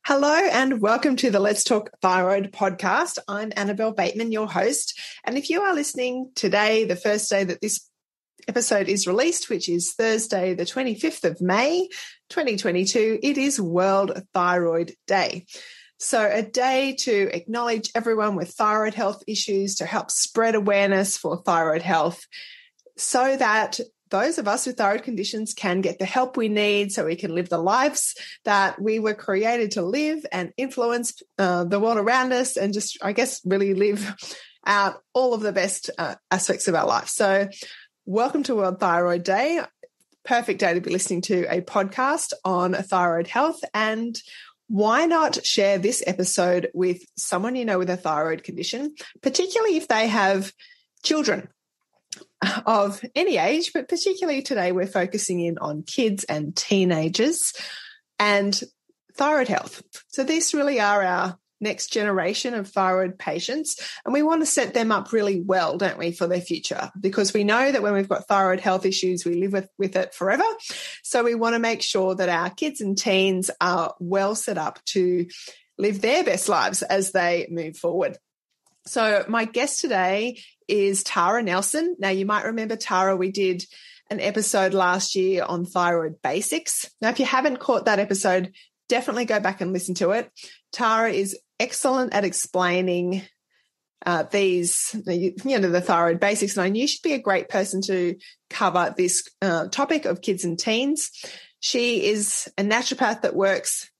Hello and welcome to the Let's Talk Thyroid podcast. I'm Annabelle Bateman, your host. And if you are listening today, the first day that this episode is released, which is Thursday, the 25th of May, 2022, it is World Thyroid Day. So a day to acknowledge everyone with thyroid health issues, to help spread awareness for thyroid health so that those of us with thyroid conditions can get the help we need so we can live the lives that we were created to live and influence the world around us and just, I guess, really live out all of the best aspects of our life. So welcome to World Thyroid Day. Perfect day to be listening to a podcast on thyroid health. And why not share this episode with someone you know with a thyroid condition, particularly if they have children of any age, but particularly today we're focusing in on kids and teenagers and thyroid health. So these really are our next generation of thyroid patients, and we want to set them up really well, don't we, for their future, because we know that when we've got thyroid health issues, we live with it forever. So we want to make sure that our kids and teens are well set up to live their best lives as they move forward. So my guest today is Tara Nelson. Now, you might remember Tara, we did an episode last year on thyroid basics. Now, if you haven't caught that episode, definitely go back and listen to it. Tara is excellent at explaining the thyroid basics, and I knew she'd be a great person to cover this topic of kids and teens. She is a naturopath that works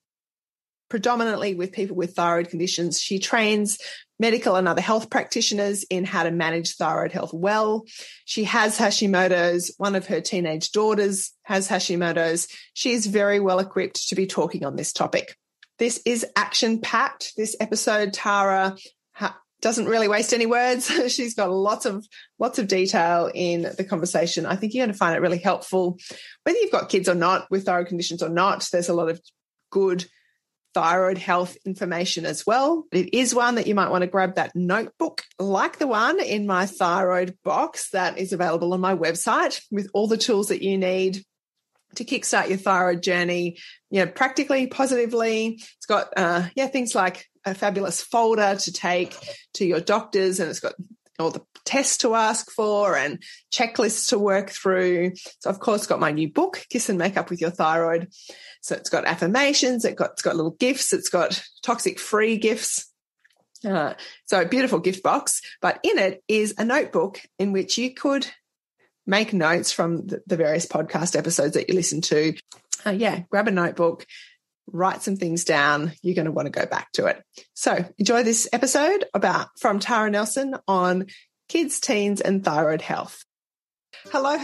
predominantly with people with thyroid conditions. She trains medical and other health practitioners in how to manage thyroid health well. She has Hashimoto's. One of her teenage daughters has Hashimoto's. She is very well equipped to be talking on this topic. This is action-packed. This episode, Tara doesn't really waste any words. She's got lots of detail in the conversation. I think you're going to find it really helpful. Whether you've got kids or not, with thyroid conditions or not, there's a lot of good thyroid health information as well. It is one that you might want to grab that notebook like the one in my thyroid box that is available on my website with all the tools that you need to kickstart your thyroid journey, practically, positively. It's got things like a fabulous folder to take to your doctors, and it's got all the tests to ask for and checklists to work through. So, of course, got my new book, Kiss and Make Up with Your Thyroid. So it's got affirmations, it's got little gifts, it's got toxic-free gifts. So a beautiful gift box. But in it is a notebook in which you could make notes from the various podcast episodes that you listen to. Grab a notebook, write some things down. You're going to want to go back to it. So enjoy this episode from Tara Nelson on kids, teens, and thyroid health. Hello.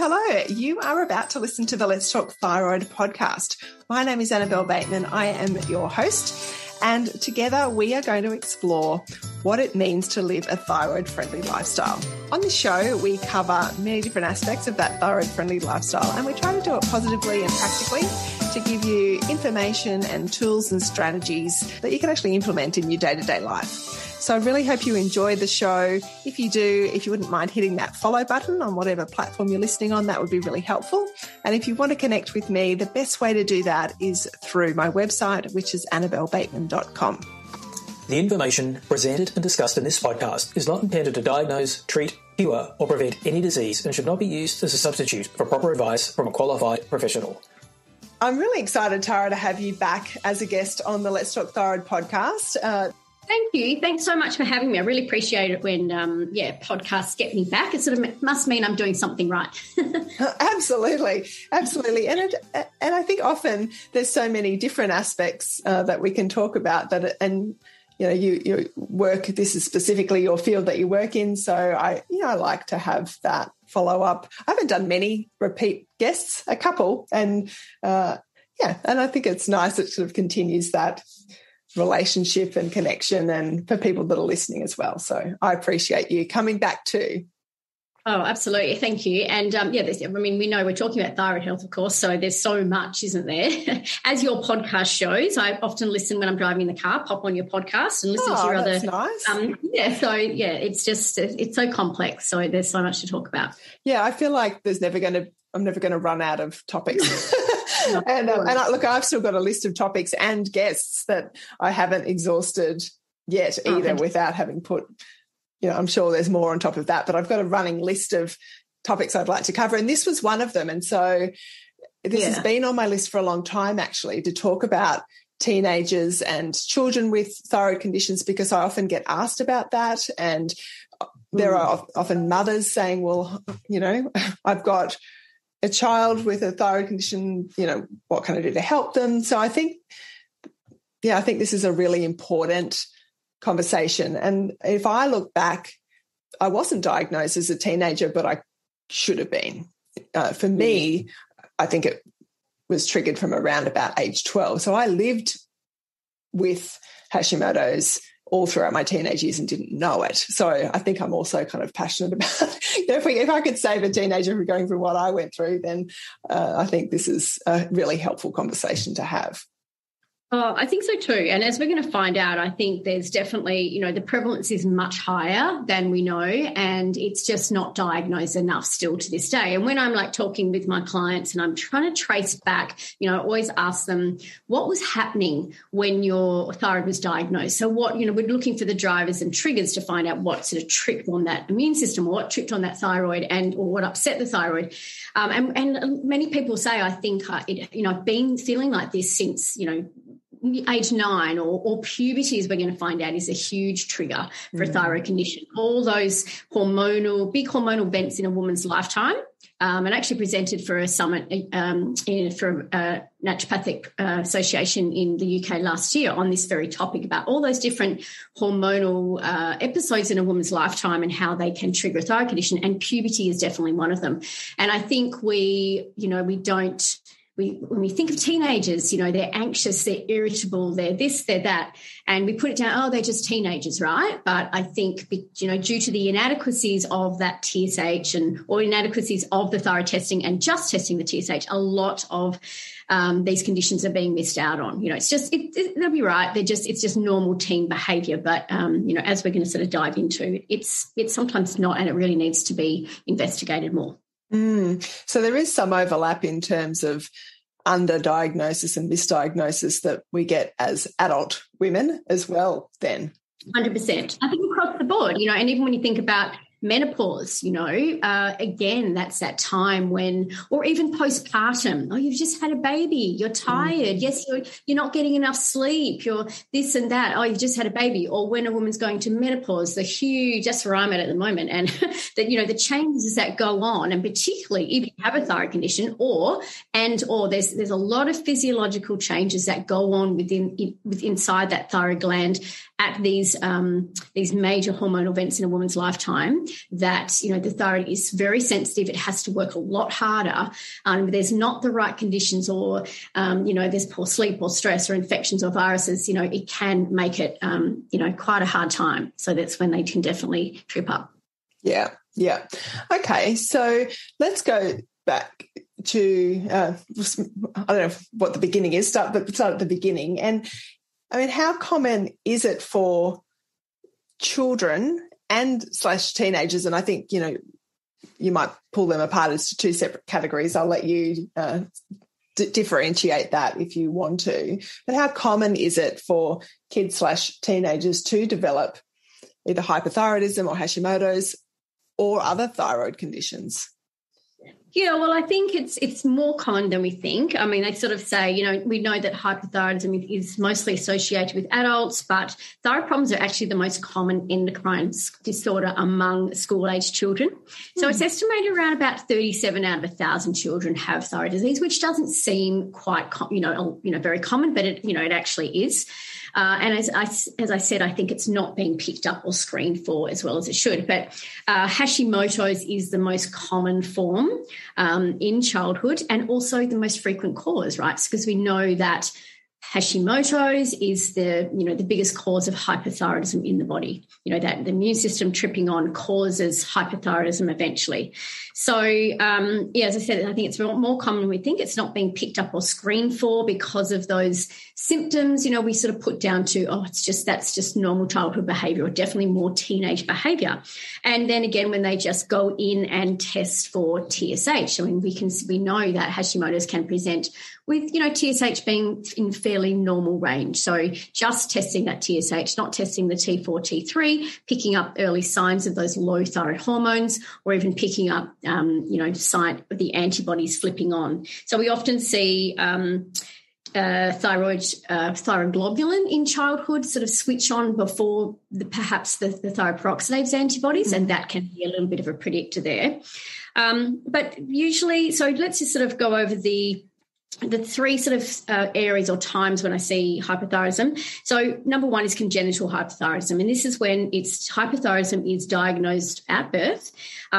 You are about to listen to the Let's Talk Thyroid podcast. My name is Annabelle Bateman. I am your host, and together we are going to explore what it means to live a thyroid-friendly lifestyle. On this show, we cover many different aspects of that thyroid-friendly lifestyle, and we try to do it positively and practically to give you information and tools and strategies that you can actually implement in your day-to-day life. So I really hope you enjoy the show. If you do, if you wouldn't mind hitting that follow button on whatever platform you're listening on, that would be really helpful. And if you want to connect with me, the best way to do that is through my website, which is annabellebateman.com. The information presented and discussed in this podcast is not intended to diagnose, treat, cure, or prevent any disease and should not be used as a substitute for proper advice from a qualified professional. I'm really excited, Tara, to have you back as a guest on the Let's Talk Thyroid podcast. Thank you. Thanks so much for having me. I really appreciate it when, podcasts get me back. It sort of must mean I'm doing something right. Absolutely. And I think often there's so many different aspects that we can talk about you work, this is specifically your field that you work in. So I like to have that follow up. I haven't done many repeat guests, a couple. And and I think it's nice. It sort of continues that relationship and connection, and for people that are listening as well. So I appreciate you coming back too. Oh, absolutely. Thank you. And we know we're talking about thyroid health, of course, so there's so much, isn't there? As your podcast shows, I often listen when I'm driving in the car, pop on your podcast and listen to your other. Nice. It's so complex. So there's so much to talk about. Yeah, I feel like I'm never going to run out of topics. And look, I've still got a list of topics and guests that I haven't exhausted yet either, without having put, I'm sure there's more on top of that, but I've got a running list of topics I'd like to cover. And this was one of them. And so this has been on my list for a long time, actually, to talk about teenagers and children with thyroid conditions, because I often get asked about that. And there are often mothers saying, well, I've got a child with a thyroid condition, what can I do to help them? So I think this is a really important conversation. And if I look back, I wasn't diagnosed as a teenager, but I should have been. For me, I think it was triggered from around about age 12. So I lived with Hashimoto's all throughout my teenage years and didn't know it. So I think I'm also kind of passionate about, if I could save a teenager from going through what I went through, then I think this is a really helpful conversation to have. Oh, I think so too. And as we're going to find out, I think there's definitely, the prevalence is much higher than we know, and it's just not diagnosed enough still to this day. And when I'm talking with my clients and I'm trying to trace back, I always ask them, what was happening when your thyroid was diagnosed? So what, we're looking for the drivers and triggers to find out what sort of tripped on that immune system, or what tripped on that thyroid, or what upset the thyroid. And many people say, I think, I've been feeling like this since, age 9 or puberty, as we're going to find out, is a huge trigger for a thyroid condition. All those big hormonal events in a woman's lifetime. And actually presented for a summit for a Naturopathic Association in the UK last year on this very topic, about all those different hormonal episodes in a woman's lifetime and how they can trigger a thyroid condition. And puberty is definitely one of them. And I think when we think of teenagers, they're anxious, they're irritable, they're this, they're that, and we put it down, they're just teenagers, right? But I think, due to the inadequacies of that TSH or inadequacies of the thyroid testing and just testing the TSH, a lot of these conditions are being missed out on. It's just, they'll be right. It's just normal teen behaviour. But, as we're going to sort of dive into, it's sometimes not, and it really needs to be investigated more. So there is some overlap in terms of underdiagnosis and misdiagnosis that we get as adult women as well then. 100%. I think across the board, and even when you think about menopause, again, that's that time when, or even postpartum, you've just had a baby, you're tired, yes, you're not getting enough sleep, you're this and that, you've just had a baby. Or when a woman's going to menopause, that's where I'm at the moment, and the changes that go on, and particularly if you have a thyroid condition, or there's a lot of physiological changes that go on inside that thyroid gland at these major hormonal events in a woman's lifetime, that, the thyroid is very sensitive. It has to work a lot harder. There's not the right conditions, or, there's poor sleep or stress or infections or viruses, it can make it, quite a hard time. So that's when they can definitely trip up. Yeah. Yeah. Okay. So let's go back to, I don't know what the beginning is, start at the beginning. And I mean, how common is it for children and / teenagers? And I think, you might pull them apart as two separate categories. I'll let you differentiate that if you want to. But how common is it for kids / teenagers to develop either hypothyroidism or Hashimoto's or other thyroid conditions? Yeah, well, I think it's more common than we think. I mean, they sort of say, we know that hypothyroidism is mostly associated with adults, but thyroid problems are actually the most common endocrine disorder among school-aged children. So it's estimated around about 37 out of 1,000 children have thyroid disease, which doesn't seem quite, very common, but it actually is. And as I said, I think it's not being picked up or screened for as well as it should. But Hashimoto's is the most common form in childhood, and also the most frequent cause, right? Because we know that Hashimoto's is the biggest cause of hypothyroidism in the body. That the immune system tripping on causes hypothyroidism eventually. So, as I said, I think it's more common than we think. It's not being picked up or screened for because of those symptoms. We sort of put down to, that's just normal childhood behavior, or definitely more teenage behavior. And then again, when they just go in and test for TSH, we know that Hashimoto's can present with, TSH being in fairly normal range. So just testing that TSH, not testing the T4, T3, picking up early signs of those low thyroid hormones, or even picking up, sign of the antibodies flipping on. So we often see thyroid globulin in childhood sort of switch on before perhaps the thyroid peroxidase antibodies, and that can be a little bit of a predictor there. But usually, so let's just sort of go over the three sort of areas or times when I see hypothyroidism. So number one is congenital hypothyroidism, and this is when hypothyroidism is diagnosed at birth.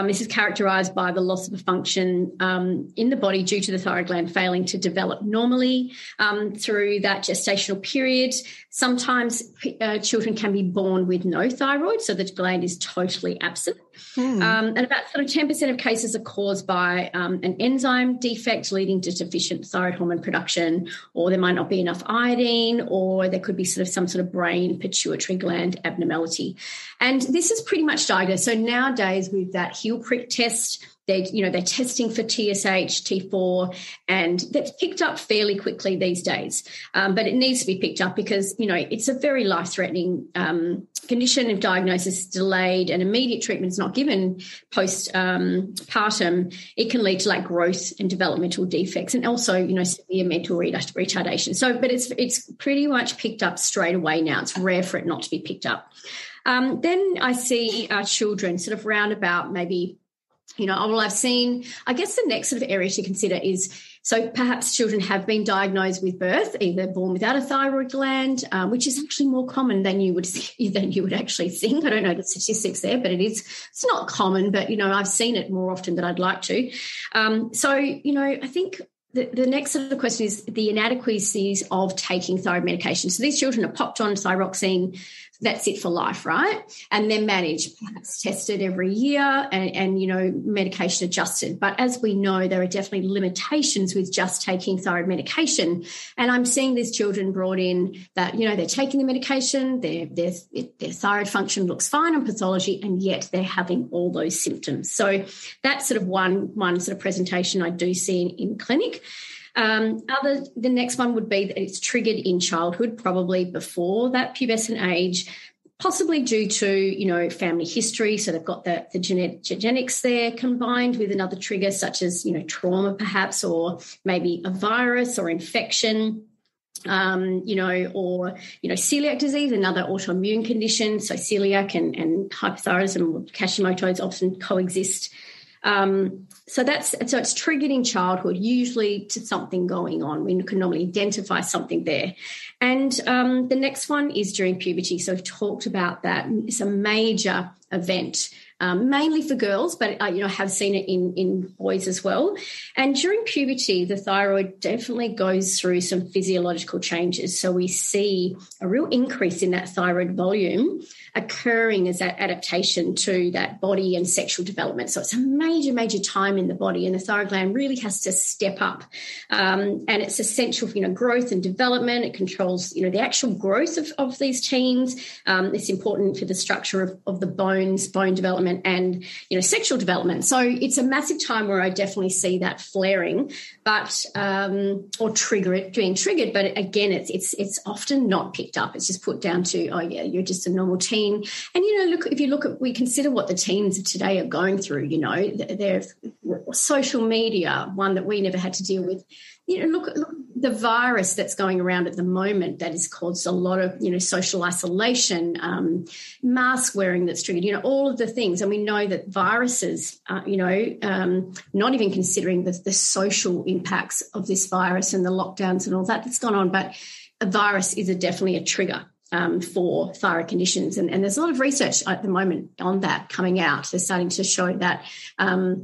This is characterized by the loss of a function in the body due to the thyroid gland failing to develop normally through that gestational period. Sometimes children can be born with no thyroid, so the gland is totally absent. And about sort of 10% of cases are caused by an enzyme defect leading to deficient thyroid hormone production, or there might not be enough iodine, or there could be sort of some sort of brain pituitary gland abnormality. And this is pretty much diagnosed. So nowadays with that heel prick test, they're testing for TSH, T4, and that's picked up fairly quickly these days. But it needs to be picked up because, it's a very life-threatening condition. If diagnosis is delayed and immediate treatment is not given post-partum, it can lead to like growth and developmental defects, and also, severe mental retardation. So, but it's pretty much picked up straight away now. It's rare for it not to be picked up. Then I see children sort of round about maybe, I've seen, I guess the next sort of area to consider is, so perhaps children have been diagnosed with birth, either born without a thyroid gland, which is actually more common than you would actually think. I don't know the statistics there, but it's not common, but, I've seen it more often than I'd like to. I think the next sort of question is the inadequacies of taking thyroid medication. So these children are popped on thyroxine, that's it for life, right? And then managed, perhaps tested every year and medication adjusted. But as we know, there are definitely limitations with just taking thyroid medication. And I'm seeing these children brought in that, they're taking the medication, their thyroid function looks fine on pathology, and yet they're having all those symptoms. So that's sort of one sort of presentation I do see in clinic. The next one would be that it's triggered in childhood, probably before that pubescent age, possibly due to, family history. So they've got the genetics there combined with another trigger such as, trauma perhaps, or maybe a virus or infection. Or celiac disease, another autoimmune condition. So celiac and hypothyroidism or Hashimoto's often coexist. So it's triggered in childhood, usually to something going on. We can normally identify something there. And the next one is during puberty. So we've talked about that. It's a major event, mainly for girls, but I have seen it in boys as well. And during puberty, the thyroid definitely goes through some physiological changes. So we see a real increase in that thyroid volume occurring as that adaptation to that body and sexual development. So it's a major, major time in the body, and the thyroid gland really has to step up. And it's essential for, growth and development. It controls, the actual growth of these teens. It's important for the structure of the bones, bone development, and, sexual development. So it's a massive time where I definitely see that flaring, but, or being triggered. But again, it's often not picked up. It's just put down to, oh yeah, you're just a normal teen. And, we consider what the teens of today are going through, their social media, one that we never had to deal with. Look at the virus that's going around at the moment that has caused a lot of, social isolation, mask wearing that's triggered, all of the things. And we know that viruses, not even considering the social impacts of this virus and the lockdowns and all that's gone on, but a virus is definitely a trigger for thyroid conditions. And there's a lot of research at the moment on that coming out. They're starting to show that that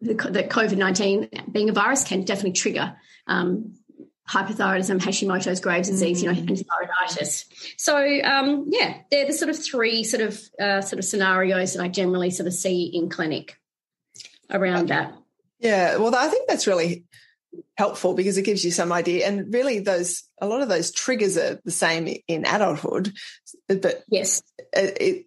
COVID-19 being a virus can definitely trigger hypothyroidism, Hashimoto's, Graves' disease, and thyroiditis. So, they're the sort of three sort of scenarios that I generally sort of see in clinic around that. Yeah, well, I think that's really helpful because it gives you some idea. And really a lot of those triggers are the same in adulthood. But yes, I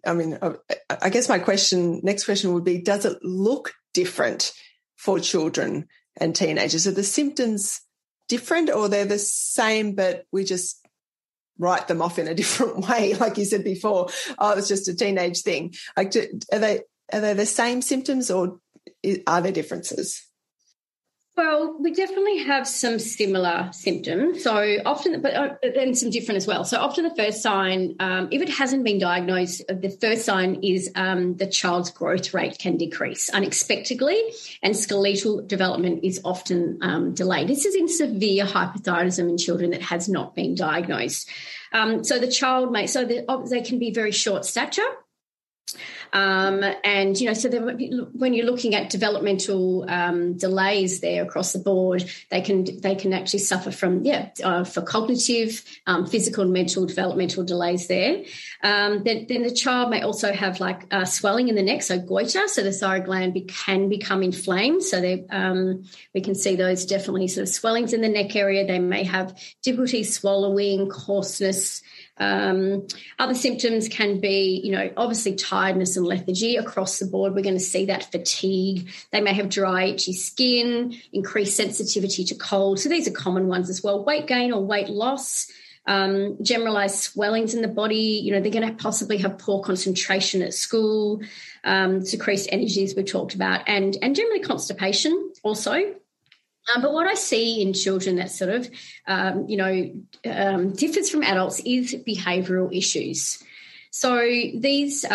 guess my next question would be, does it look different for children and teenagers? Are the symptoms different, or they're the same but we just write them off in a different way? Like you said before, it's just a teenage thing. Like, are they the same symptoms, or are there differences? Well, we definitely have some similar symptoms. So often, and some different as well. So often the first sign, if it hasn't been diagnosed, the first sign is the child's growth rate can decrease unexpectedly, and skeletal development is often delayed. This is in severe hypothyroidism in children that has not been diagnosed. So the child they can be very short stature. When you're looking at developmental delays there across the board, they can actually suffer from for cognitive, physical and mental developmental delays there. Then the child may also have swelling in the neck, so goiter, so the thyroid gland can become inflamed. So we can see those definitely sort of swellings in the neck area. They may have difficulty swallowing, coarseness. Other symptoms can be, obviously tiredness and lethargy across the board. We're going to see that fatigue. They may have dry, itchy skin, increased sensitivity to cold. So these are common ones as well. Weight gain or weight loss, generalized swellings in the body. They're going to possibly have poor concentration at school, decreased energies we talked about, and generally constipation also. But what I see in children that sort of, differs from adults is behavioural issues. So these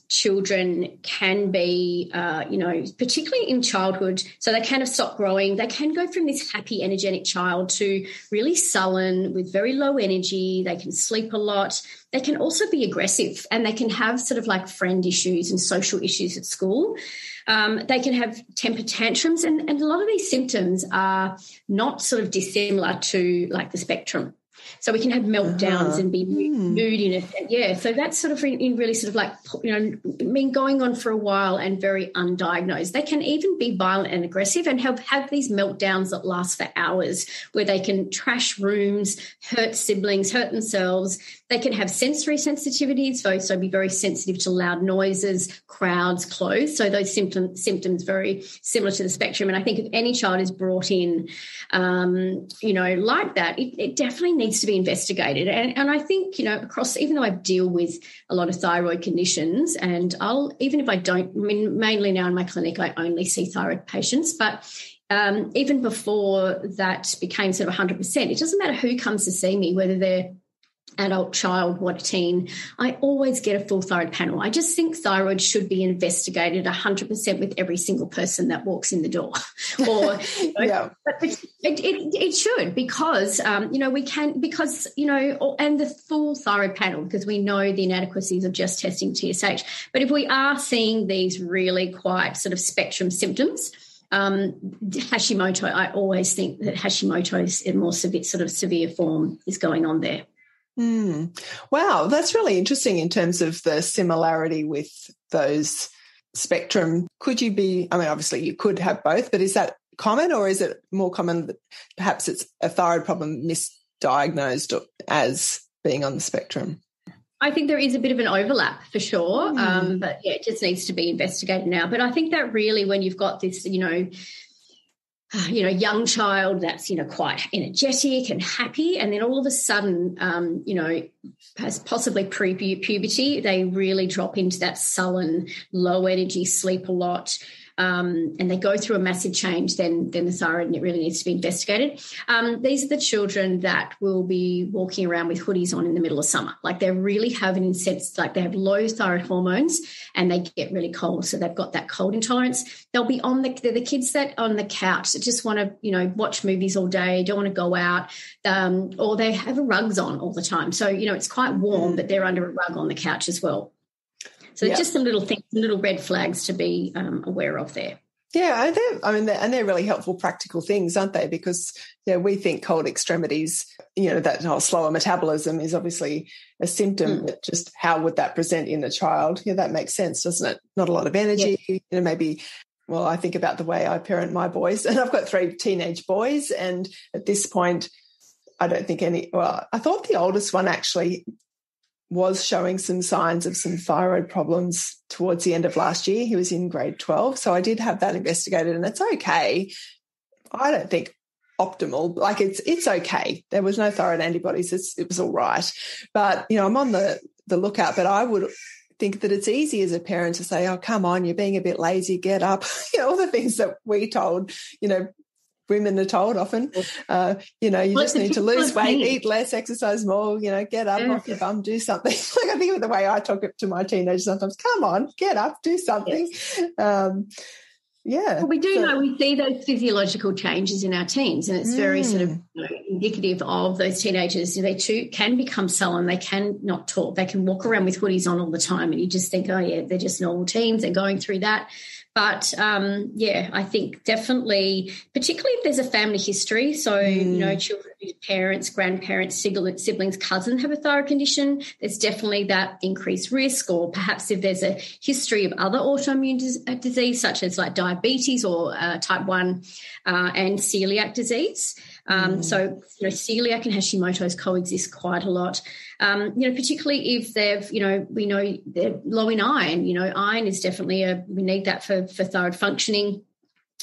children can be, particularly in childhood, so they kind of stop growing. They can go from this happy, energetic child to really sullen with very low energy. They can sleep a lot. They can also be aggressive, and they can have sort of like friend issues and social issues at school. They can have temper tantrums, and a lot of these symptoms are not sort of dissimilar to like the spectrum. So we can have meltdowns and be moody. So that's sort of in really sort of like, been going on for a while and very undiagnosed. They can even be violent and aggressive and have these meltdowns that last for hours, where they can trash rooms, hurt siblings, hurt themselves. They can have sensory sensitivities, so be very sensitive to loud noises, crowds, clothes. So those symptoms very similar to the spectrum. And I think if any child is brought in, like that, it definitely needs to be investigated. And I think, across, even though I deal with a lot of thyroid conditions, and even if I don't, mainly now in my clinic, I only see thyroid patients, but even before that became sort of 100%, it doesn't matter who comes to see me, whether they're adult, child, what teen, I always get a full thyroid panel. I just think thyroid should be investigated 100% with every single person that walks in the door. But it should, because, we can, because, and the full thyroid panel, because we know the inadequacies of just testing TSH. But if we are seeing these really quite sort of spectrum symptoms, Hashimoto, I always think that Hashimoto's in more severe form is going on there. Wow, that's really interesting in terms of the similarity with those spectrum. Could you be, obviously you could have both, but is that common, or is it more common that perhaps it's a thyroid problem misdiagnosed as being on the spectrum? I think there is a bit of an overlap for sure, but it just needs to be investigated now. But I think that really, when you've got this, young child that's, quite energetic and happy, and then all of a sudden, has possibly pre-puberty, they really drop into that sullen, low energy, sleep a lot, and they go through a massive change, then the thyroid really needs to be investigated. These are the children that will be walking around with hoodies on in the middle of summer. Like, they really have an insense, like they have low thyroid hormones and they get really cold. So they've got that cold intolerance. They'll be they're the kids that on the couch that just want to, watch movies all day, don't want to go out, or they have rugs on all the time. So, it's quite warm, but they're under a rug on the couch as well. So just some little things, some little red flags to be aware of there. Yeah, they're really helpful practical things, aren't they? Because we think cold extremities, that whole slower metabolism is obviously a symptom, but just how would that present in a child? Yeah, that makes sense, doesn't it? Not a lot of energy, maybe. Well, I think about the way I parent my boys, and I've got 3 teenage boys, and at this point, I don't think I thought the oldest one actually was showing some signs of some thyroid problems towards the end of last year. He was in grade 12. So I did have that investigated, and it's okay. I don't think optimal. Like it's okay. There was no thyroid antibodies. It was all right. But, I'm on the lookout, but I would think that it's easy as a parent to say, oh, come on, you're being a bit lazy, get up. All the things that we told, women are told often, you just need to lose weight, eat less, exercise more, get up off your bum, do something. Like I think of the way I talk to my teenagers sometimes, come on, get up, do something. Well, we do know we see those physiological changes in our teens, and it's very sort of indicative of those teenagers. They too can become sullen. They can not talk. They can walk around with hoodies on all the time, and you just think, oh, yeah, they're just normal teens. They're going through that. But, I think definitely, particularly if there's a family history, so, children, parents, grandparents, siblings, cousins have a thyroid condition, there's definitely that increased risk, or perhaps if there's a history of other autoimmune disease, such as like diabetes or type 1 and celiac disease. So, celiac and Hashimoto's coexist quite a lot. Particularly if they've, we know they're low in iron. Iron is definitely we need that for thyroid functioning.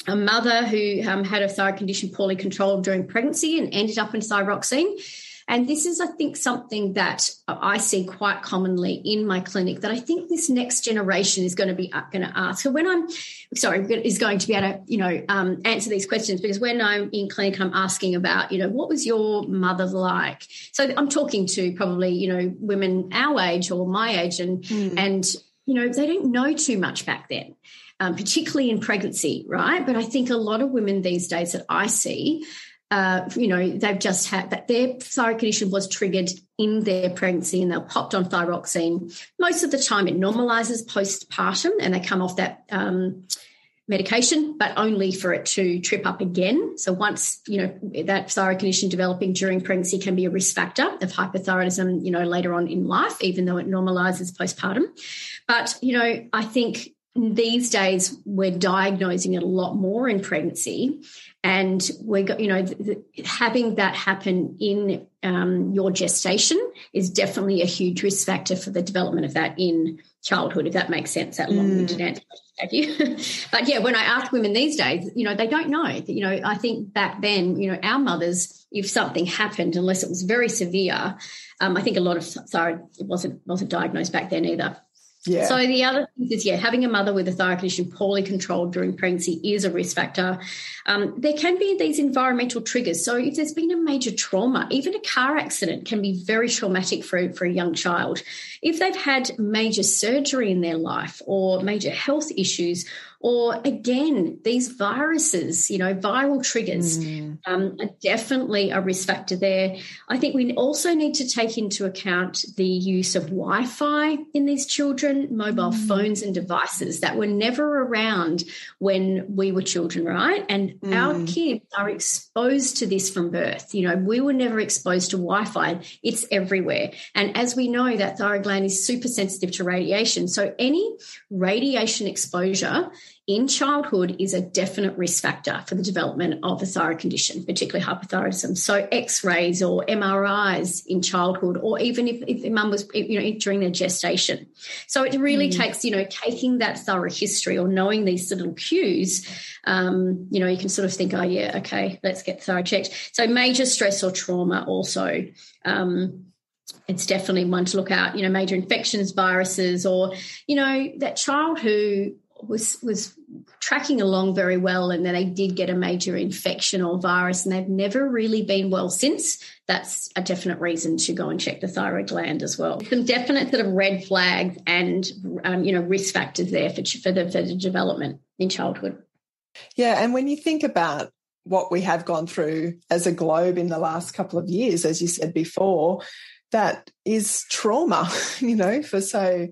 A mother who had a thyroid condition poorly controlled during pregnancy and ended up in thyroxine. And this is, I think, something that I see quite commonly in my clinic, that I think this next generation is going to ask. So is going to be able to, answer these questions, because when I'm in clinic, I'm asking about, what was your mother like? So I'm talking to probably, women our age or my age, and they didn't know too much back then. Particularly in pregnancy, right? But I think a lot of women these days that I see, they've just had that their thyroid condition was triggered in their pregnancy, and they're popped on thyroxine. Most of the time it normalizes postpartum and they come off that medication, but only for it to trip up again. So once, that thyroid condition developing during pregnancy can be a risk factor of hypothyroidism, later on in life, even though it normalizes postpartum. But, I think these days we're diagnosing it a lot more in pregnancy, and having that happen in your gestation is definitely a huge risk factor for the development of that in childhood, if that makes sense, that long-winded answer. Thank you. But yeah, when I ask women these days, they don't know. I think back then, our mothers, if something happened, unless it was very severe, I think a lot of thyroid wasn't diagnosed back then either. Yeah. So the other thing is, having a mother with a thyroid condition poorly controlled during pregnancy is a risk factor. There can be these environmental triggers. So if there's been a major trauma, even a car accident can be very traumatic for a young child. If they've had major surgery in their life or major health issues, or again, these viruses, viral triggers are definitely a risk factor there. I think we also need to take into account the use of Wi-Fi in these children, mobile phones and devices that were never around when we were children, right? And our kids are exposed to this from birth. We were never exposed to Wi-Fi. It's everywhere. And as we know, that thyroid gland is super sensitive to radiation. So any radiation exposure in childhood is a definite risk factor for the development of a thyroid condition, particularly hypothyroidism. So X-rays or MRIs in childhood, or even if the mum was, during their gestation. So it really takes, taking that thorough history or knowing these little cues, you can sort of think, oh, yeah, okay, let's get thyroid checked. So major stress or trauma also, it's definitely one to look out, major infections, viruses, or, that child who was tracking along very well, and then they did get a major infection or virus and they've never really been well since. That's a definite reason to go and check the thyroid gland as well. Some definite sort of red flags and risk factors there for the development in childhood. Yeah, and when you think about what we have gone through as a globe in the last couple of years, as you said before, that is trauma, for so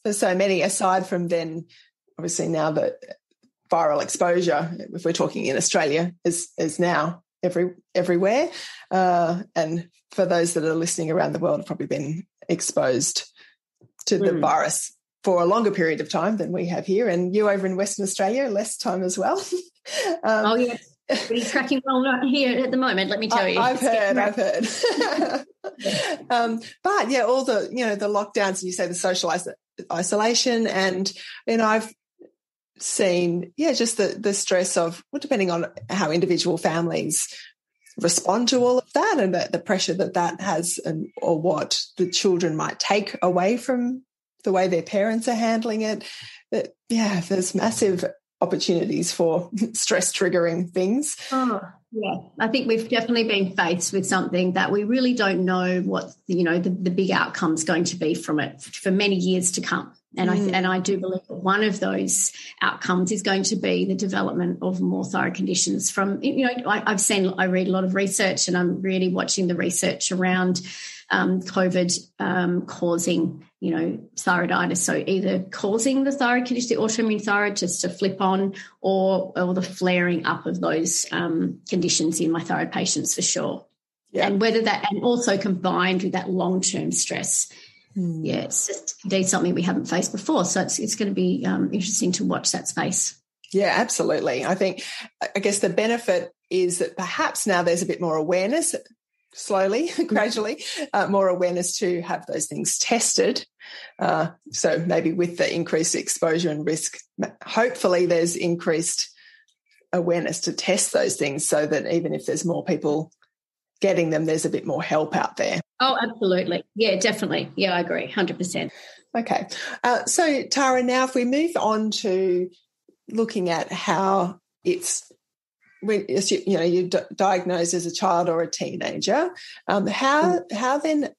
many, aside from then obviously now that viral exposure, if we're talking in Australia, is now everywhere. And for those that are listening around the world have probably been exposed to the virus for a longer period of time than we have here. And you over in Western Australia, less time as well. Oh, yeah. We're tracking well right here at the moment, let me tell you. I've heard. But yeah, all the, the lockdowns, and you say the social isolation, and, I've seen, just the stress of, well, depending on how individual families respond to all of that, and the pressure that has, or what the children might take away from the way their parents are handling it. That, there's massive opportunities for stress triggering things. Oh, yeah. I think we've definitely been faced with something that we really don't know what, the big outcome's going to be from it for many years to come. And I do believe that one of those outcomes is going to be the development of more thyroid conditions from, I read a lot of research, and I'm really watching the research around COVID causing, thyroiditis. So either causing the thyroid condition, the autoimmune thyroid just to flip on, or the flaring up of those conditions in my thyroid patients for sure. Yeah. And and also combined with that long-term stress. Yeah, it's just indeed something we haven't faced before. So it's going to be interesting to watch that space. Yeah, absolutely. I guess the benefit is that perhaps now there's a bit more awareness, slowly, gradually, more awareness to have those things tested. So maybe with the increased exposure and risk, hopefully there's increased awareness to test those things, so that even if there's more people getting them, there's a bit more help out there. Oh, absolutely. Yeah, definitely. Yeah, I agree, 100%. Okay. So, Tara, now if we move on to looking at how you're diagnosed as a child or a teenager, how then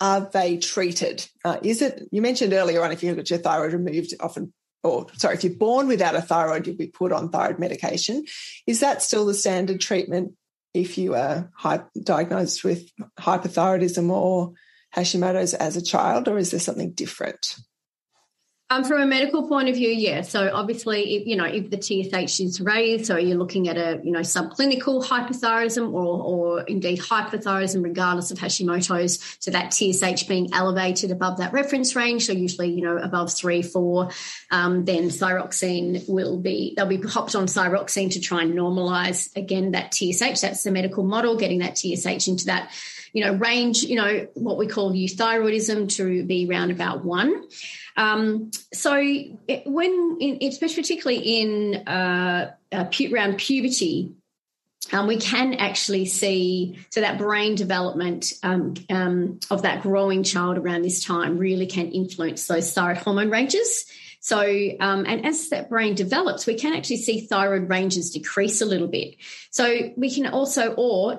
are they treated? You mentioned earlier on, if you get your thyroid removed if you're born without a thyroid, you'll be put on thyroid medication. Is that still the standard treatment if you are diagnosed with hypothyroidism or Hashimoto's as a child, or is there something different? From a medical point of view, yeah. So obviously, if the TSH is raised, so you're looking at a subclinical hypothyroidism or indeed hypothyroidism, regardless of Hashimoto's. So that TSH being elevated above that reference range, so usually above 3-4, then thyroxine they'll be hopped on thyroxine to try and normalise again that TSH. That's the medical model, getting that TSH into that range, what we call euthyroidism, to be around about 1. So especially particularly in around puberty, we can actually see, so that brain development of that growing child around this time really can influence those thyroid hormone ranges. So, and as that brain develops, we can actually see thyroid ranges decrease a little bit. So we can also,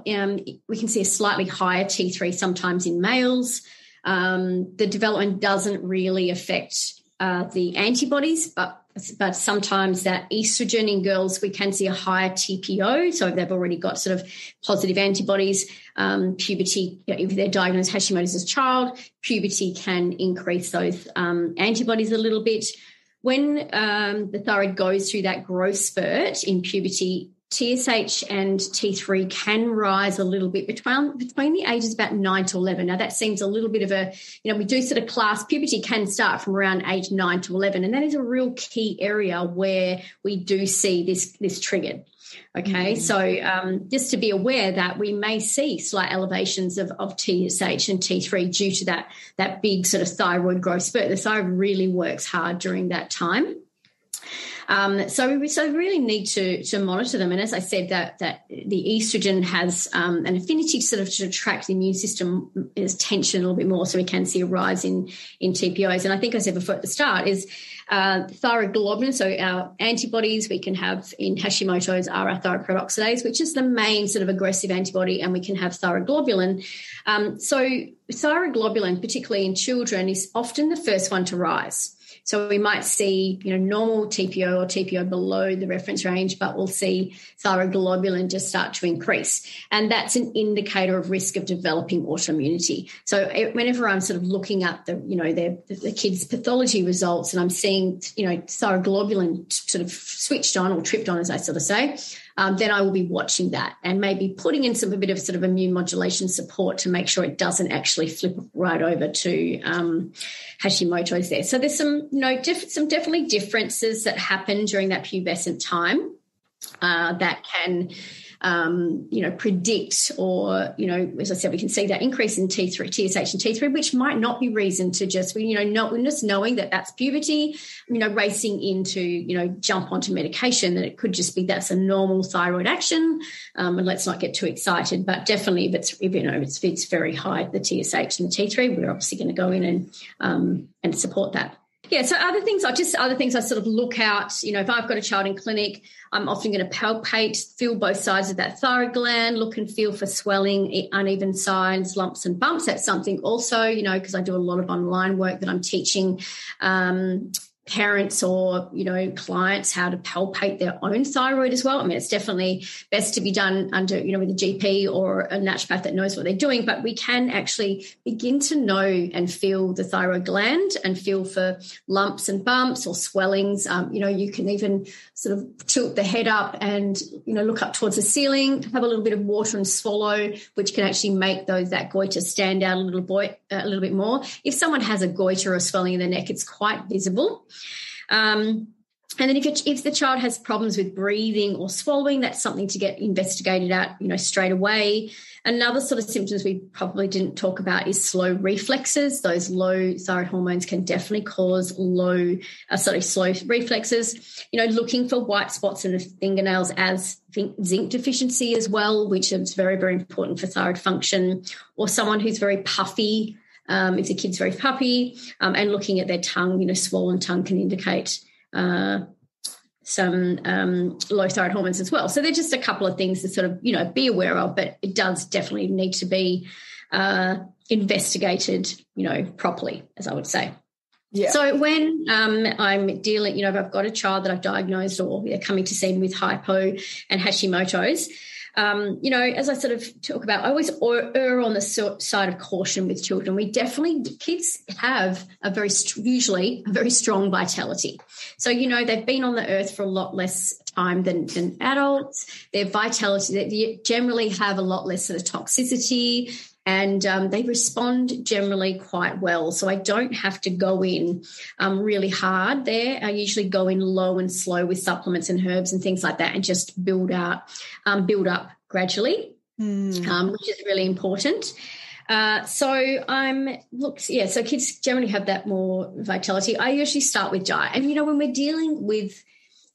we can see a slightly higher T3 sometimes in males. The development doesn't really affect the antibodies, but sometimes that estrogen in girls, we can see a higher TPO. So if they've already got sort of positive antibodies, puberty, if they're diagnosed Hashimoto's as a child, puberty can increase those antibodies a little bit. When the thyroid goes through that growth spurt in puberty, TSH and T3 can rise a little bit between the ages about 9 to 11. Now, that seems a little bit of a, we do sort of class, puberty can start from around age 9 to 11, and that is a real key area where we do see this triggered. Okay, so just to be aware that we may see slight elevations of TSH and T3 due to that big sort of thyroid growth spurt. The thyroid really works hard during that time. So we really need to monitor them. And as I said, that the estrogen has an affinity to attract the immune system is tension a little bit more, so we can see a rise in TPOs. And I think I said before at the start is thyroid globulin, so our antibodies we can have in Hashimoto's are our thyroid peroxidase, which is the main sort of aggressive antibody, and we can have thyroid globulin. So thyroid globulin, particularly in children, is often the first one to rise. So we might see, normal TPO or TPO below the reference range, but we'll see thyroid globulin just start to increase. And that's an indicator of risk of developing autoimmunity. So whenever I'm sort of looking at the kids' pathology results and I'm seeing, thyroid globulin sort of switched on or tripped on, as I sort of say, then I will be watching that and maybe putting in a bit of sort of immune modulation support to make sure it doesn't actually flip right over to Hashimoto's there. So there's some definitely differences that happen during that pubescent time that can predict or, as I said, we can see that increase in TSH and T3, which might not be reason to just, just knowing that that's puberty, racing into, jump onto medication, that it could just be that's a normal thyroid action. And let's not get too excited, but definitely if it's very high, the TSH and the T3, we're obviously going to go in and support that. Yeah, so other things I sort of look out, if I've got a child in clinic, I'm often going to palpate, feel both sides of that thyroid gland, look and feel for swelling, uneven sides, lumps and bumps. That's something also, because I do a lot of online work that I'm teaching parents or, clients how to palpate their own thyroid as well. I mean, it's definitely best to be done under, with a GP or a naturopath that knows what they're doing, but we can actually begin to know and feel the thyroid gland and feel for lumps and bumps or swellings. You can even sort of tilt the head up and, look up towards the ceiling, have a little bit of water and swallow, which can actually make that goiter stand out a little bit more. If someone has a goiter or swelling in the neck, it's quite visible. And then if the child has problems with breathing or swallowing, that's something to get investigated at, straight away. Another sort of symptoms we probably didn't talk about is slow reflexes. Those low thyroid hormones can definitely cause slow reflexes. Looking for white spots in the fingernails as zinc deficiency as well, which is very, very important for thyroid function, or someone who's very puffy. If the kid's very puffy, and looking at their tongue, swollen tongue can indicate some low thyroid hormones as well. So they're just a couple of things to sort of, be aware of, but it does definitely need to be investigated, properly, as I would say. Yeah. So when I'm dealing, if I've got a child that I've diagnosed or they're coming to see me with hypo and Hashimoto's, as I sort of talk about, I always err on the side of caution with children. Kids have usually a very strong vitality. So, they've been on the earth for a lot less time than adults. Their vitality, they generally have a lot less sort of toxicity, and they respond generally quite well. So I don't have to go in really hard there. I usually go in low and slow with supplements and herbs and things like that, and just build up gradually, which is really important. So kids generally have that more vitality. I usually start with diet. And, when we're dealing with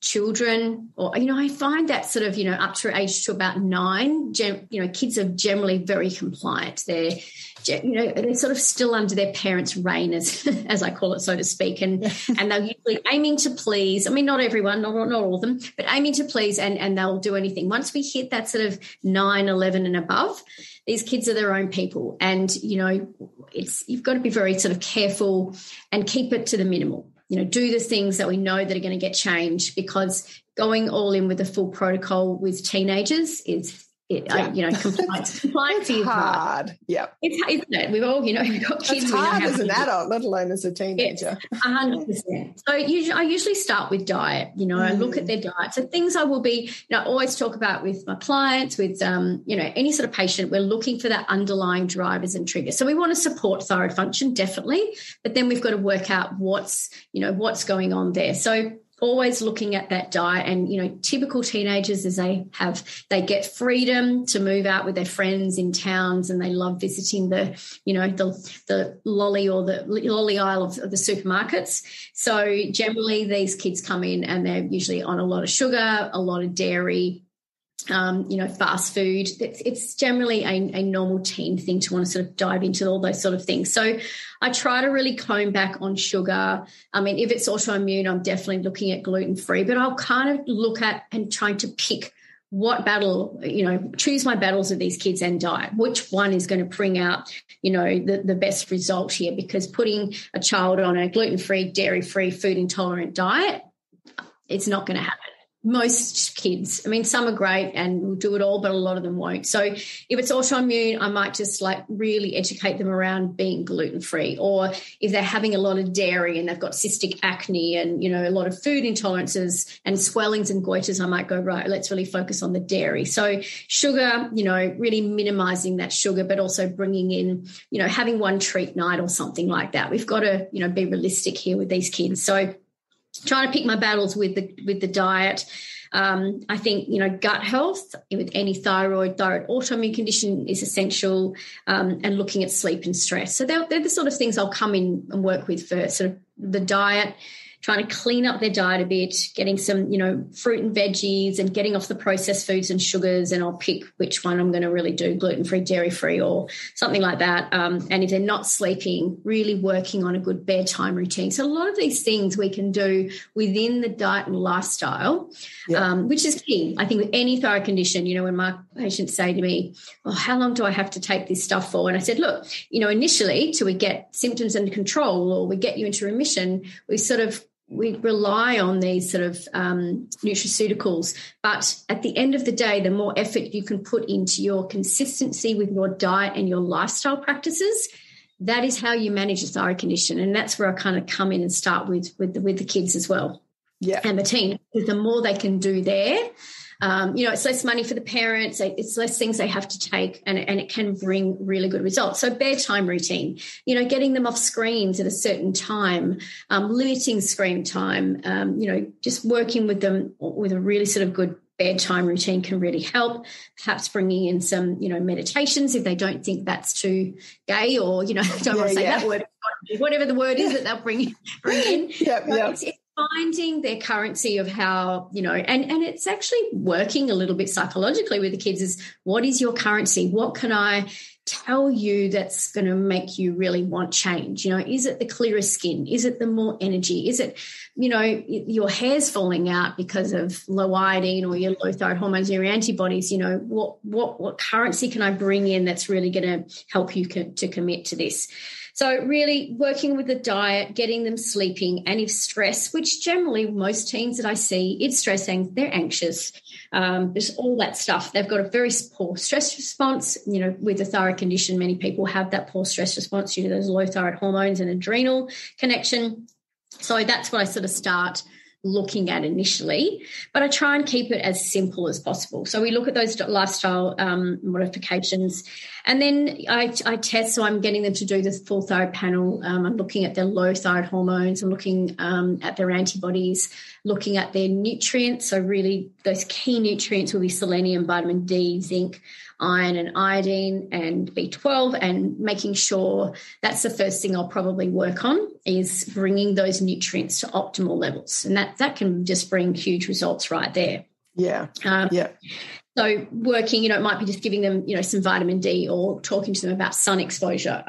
children, or, I find that sort of, up to age to about 9, kids are generally very compliant. They're sort of still under their parents' reign, as I call it, so to speak. And they're usually aiming to please. I mean, not everyone, not all of them, but aiming to please, and they'll do anything. Once we hit that sort of 9, 11 and above, these kids are their own people. And, you've got to be very sort of careful and keep it to the minimal. Do the things that we know that are going to get changed, because going all in with a full protocol with teenagers is, compliance is hard. Yeah. Isn't it? We've all, we've got kids. It's hard as an adult, let alone as a teenager. 100%. So I usually start with diet, and look at their diet. So things I will be, I always talk about with my clients, with, any sort of patient, we're looking for that underlying drivers and triggers. So we want to support thyroid function, definitely, but then we've got to work out what's going on there. So always looking at that diet, and, typical teenagers, as they get freedom to move out with their friends in towns, and they love visiting the lolly or the lolly aisle of the supermarkets. So generally these kids come in and they're usually on a lot of sugar, a lot of dairy, fast food. It's generally a normal teen thing to want to sort of dive into all those sort of things. So I try to really comb back on sugar. I mean, if it's autoimmune, I'm definitely looking at gluten-free, but I'll kind of look at and trying to pick what battle, choose my battles of these kids and diet. Which one is going to bring out, the best result here? Because putting a child on a gluten-free, dairy-free, food intolerant diet, it's not going to happen. Most kids, some are great and will do it all, but a lot of them won't. So if it's autoimmune, I might just really educate them around being gluten-free. Or if they're having a lot of dairy and they've got cystic acne and, a lot of food intolerances and swellings and goiters, I might go, right, let's really focus on the dairy. So sugar, really minimizing that sugar, but also bringing in, having one treat night or something like that. We've got to, be realistic here with these kids. So trying to pick my battles with the diet. I think, gut health with any thyroid autoimmune condition is essential, and looking at sleep and stress. So they're the sort of things I'll come in and work with first. Sort of the diet, trying to clean up their diet a bit, getting some, fruit and veggies and getting off the processed foods and sugars, and I'll pick which one I'm going to really do, gluten-free, dairy-free or something like that. And if they're not sleeping, really working on a good bedtime routine. So a lot of these things we can do within the diet and lifestyle, which is key. I think with any thyroid condition, when my patients say to me, oh, how long do I have to take this stuff for? And I said, look, initially till we get symptoms under control or we get you into remission, we rely on these sort of nutraceuticals. But at the end of the day, the more effort you can put into your consistency with your diet and your lifestyle practices, that is how you manage a thyroid condition. And that's where I kind of come in and start with the kids as well. Yeah. And the teen. The more they can do there, it's less money for the parents. It's less things they have to take, and it can bring really good results. So bedtime routine, getting them off screens at a certain time, limiting screen time, just working with them with a really sort of good bedtime routine can really help. Perhaps bringing in some, meditations if they don't think that's too gay, or, don't want to say that word, whatever the word is that they'll bring in. It's finding their currency of how, and it's actually working a little bit psychologically with the kids is, what is your currency? What can I tell you that's going to make you really want change? Is it the clearer skin? Is it the more energy? Is it, your hair's falling out because of low iodine or your low thyroid hormones or your antibodies? What currency can I bring in that's really going to help you to commit to this? So really working with the diet, getting them sleeping, and if stress, which generally most teens that I see, it's stressing, they're anxious, there's all that stuff. They've got a very poor stress response. With a thyroid condition, many people have that poor stress response due to those low thyroid hormones and adrenal connection. So that's what I sort of start looking at initially, but I try and keep it as simple as possible. So we look at those lifestyle modifications, and then I test. So I'm getting them to do the full thyroid panel. I'm looking at their low thyroid hormones. I'm looking at their antibodies, looking at their nutrients. So really those key nutrients will be selenium, vitamin D, zinc, iron and iodine, and B12, and making sure that's the first thing I'll probably work on is bringing those nutrients to optimal levels. And that can just bring huge results right there. Yeah. So working, it might be just giving them, some vitamin D, or talking to them about sun exposure,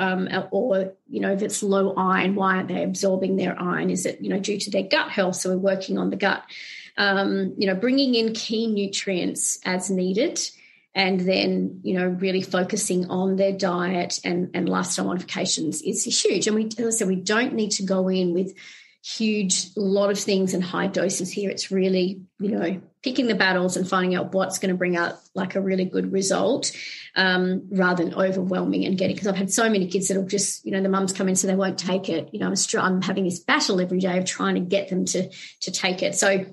or, if it's low iron, why aren't they absorbing their iron? Is it, due to their gut health? So we're working on the gut, bringing in key nutrients as needed. And then, really focusing on their diet and lifestyle modifications is huge. And as I said, we don't need to go in with lot of things and high doses here. It's really, picking the battles and finding out what's going to bring out like a really good result, rather than overwhelming and getting, because I've had so many kids that will just, the mums come in so they won't take it. I'm having this battle every day of trying to get them to take it. So,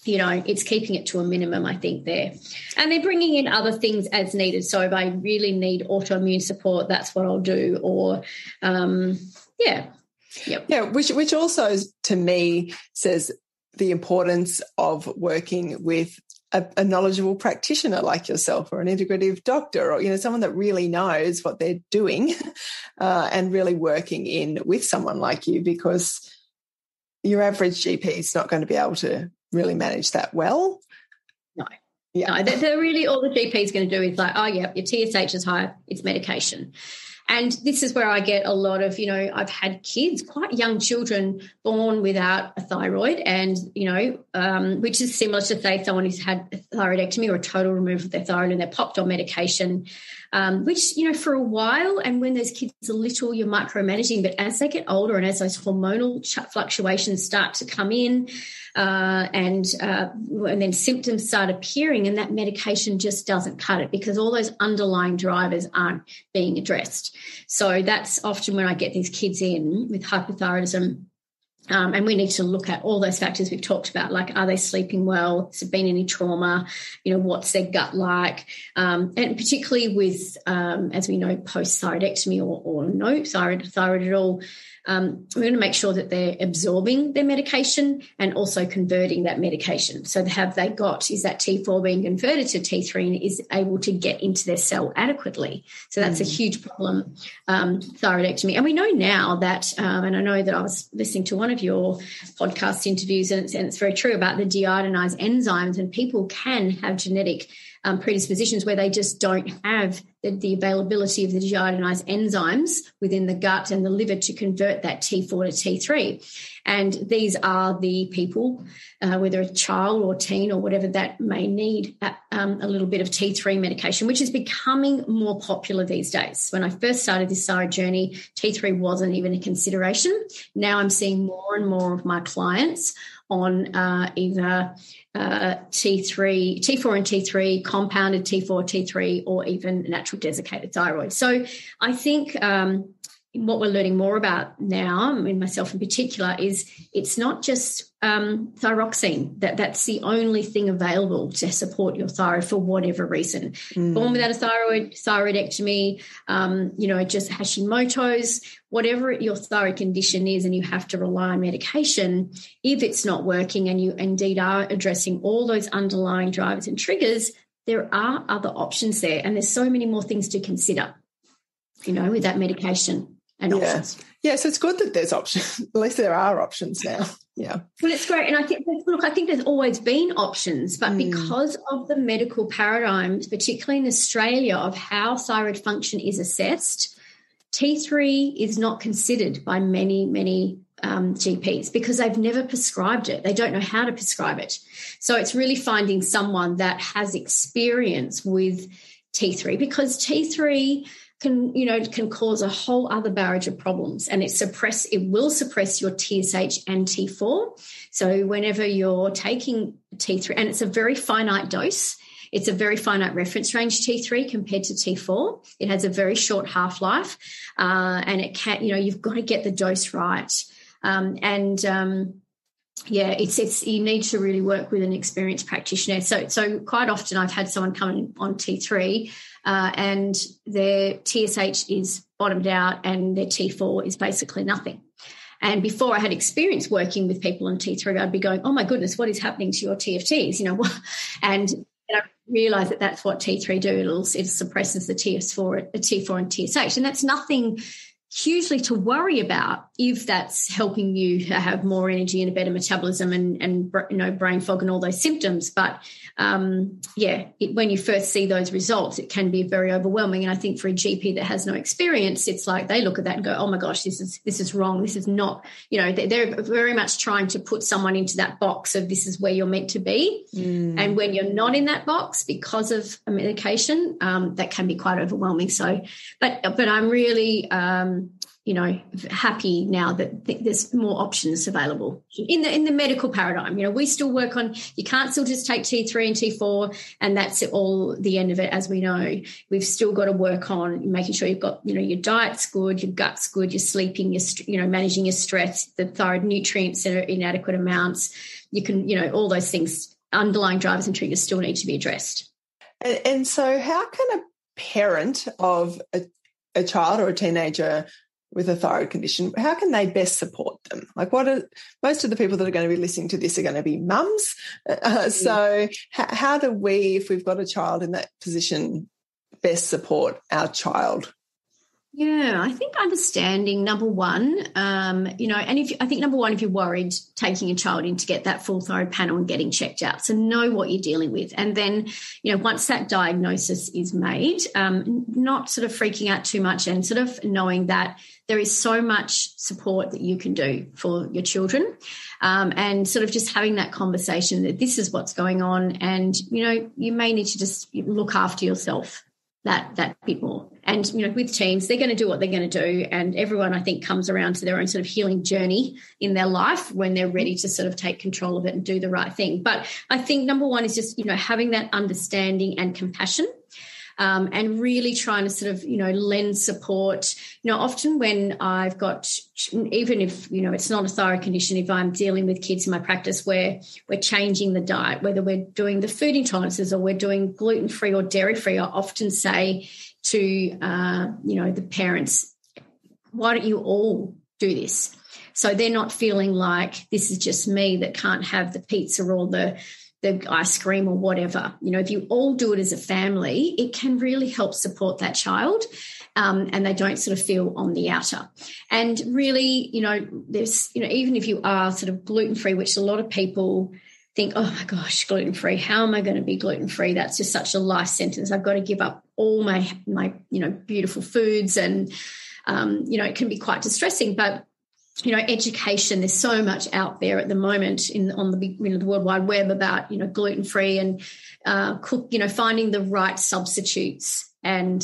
it's keeping it to a minimum, I think, there. And they're bringing in other things as needed. So if I really need autoimmune support, that's what I'll do. Or, which also, to me, says the importance of working with a knowledgeable practitioner like yourself, or an integrative doctor, or, someone that really knows what they're doing, and really working in with someone like you, because your average GP is not going to be able to really manage that well. No, they're really, all the GP is going to do is like, oh yeah, your TSH is high, it's medication. And this is where I get a lot of, I've had kids, quite young children, born without a thyroid, and, which is similar to, say, someone who's had a thyroidectomy or a total removal of their thyroid and they're popped on medication, which, for a while, and when those kids are little, you're micromanaging. But as they get older and as those hormonal fluctuations start to come in, and then symptoms start appearing, and that medication just doesn't cut it because all those underlying drivers aren't being addressed. So that's often when I get these kids in with hypothyroidism. And we need to look at all those factors we've talked about, like, are they sleeping well? Has there been any trauma? What's their gut like? And particularly with, as we know, post-thyroidectomy or no thyroid at all, we're going to make sure that they're absorbing their medication and also converting that medication. So is that T4 being converted to T3 and is able to get into their cell adequately? So that's a huge problem, thyroidectomy. And we know now that, and I know that I was listening to one of your podcast interviews, and it's very true about the deiodinase enzymes, and people can have genetic predispositions where they just don't have the availability of the deiodinase enzymes within the gut and the liver to convert that T4 to T3. And these are the people, whether a child or teen or whatever, that may need a little bit of T3 medication, which is becoming more popular these days. When I first started this thyroid journey, T3 wasn't even a consideration. Now I'm seeing more and more of my clients on either T4 and T3, compounded T4, T3, or even natural desiccated thyroid. So I think what we're learning more about now, myself in particular, is it's not just thyroxine. That's the only thing available to support your thyroid for whatever reason. Born without a thyroidectomy, just Hashimoto's, whatever your thyroid condition is, and you have to rely on medication, if it's not working and you indeed are addressing all those underlying drivers and triggers, there are other options there. And there's so many more things to consider, with that medication. And options. Yeah, so it's good that there's options. At least there are options now. Yeah. Well, it's great. And I think there's always been options, but because of the medical paradigms, particularly in Australia, of how thyroid function is assessed, T3 is not considered by many, many GPs because they've never prescribed it. They don't know how to prescribe it. So it's really finding someone that has experience with T3, because T3 can cause a whole other barrage of problems, and it will suppress your TSH and T4. So whenever you're taking T3, and it's a very finite dose, it's a very finite reference range, T3 compared to T4. It has a very short half-life, and it can, you've got to get the dose right. It's you need to really work with an experienced practitioner. So quite often I've had someone come in on T3 and their TSH is bottomed out and their T4 is basically nothing. And before I had experience working with people on T3, I'd be going, oh my goodness, what is happening to your TFTs? And I realised that that's what T3 do. It suppresses the T4 and TSH, and that's nothing hugely to worry about if that's helping you have more energy and a better metabolism and brain fog and all those symptoms. But when you first see those results, it can be very overwhelming. And I think for a GP that has no experience, it's like they look at that and go, oh my gosh, this is wrong. This is not, they're very much trying to put someone into that box of this is where you're meant to be. And when you're not in that box because of a medication, that can be quite overwhelming. So, but I'm really, happy now that there's more options available in the medical paradigm. We still work on, you can't still just take T3 and T4 and that's all the end of it. As we know, we've still got to work on making sure you've got, your diet's good, your gut's good, you're sleeping, you're managing your stress, the thyroid nutrients that are inadequate amounts. You can, all those things, underlying drivers and triggers still need to be addressed. And so how can a parent of a child or a teenager with a thyroid condition, how can they best support them? Like, most of the people that are going to be listening to this are going to be mums. So how do we, if we've got a child in that position, best support our child? Yeah, I think understanding, number one, and I think number one, if you're worried, taking a child in to get that full thyroid panel and getting checked out. So know what you're dealing with. And then, once that diagnosis is made, not sort of freaking out too much and sort of knowing that there is so much support that you can do for your children, and sort of just having that conversation that this is what's going on. And, you may need to just look after yourself that bit more. And, with teens, they're going to do what they're going to do. And everyone, I think, comes around to their own sort of healing journey in their life when they're ready to sort of take control of it and do the right thing. But I think number one is just, having that understanding and compassion. And really trying to sort of, lend support. Often when I've got, even if, it's not a thyroid condition, if I'm dealing with kids in my practice where we're changing the diet, whether we're doing the food intolerances or we're doing gluten-free or dairy-free, I often say to, the parents, why don't you all do this? So they're not feeling like this is just me that can't have the pizza or the ice cream or whatever. If you all do it as a family, it can really help support that child, and they don't sort of feel on the outer. And really, there's, even if you are sort of gluten-free, which a lot of people think, oh my gosh, gluten-free, how am I going to be gluten-free? That's just such a life sentence. I've got to give up all my beautiful foods, and, it can be quite distressing. But education, there's so much out there at the moment on the World Wide Web about, gluten-free and finding the right substitutes and,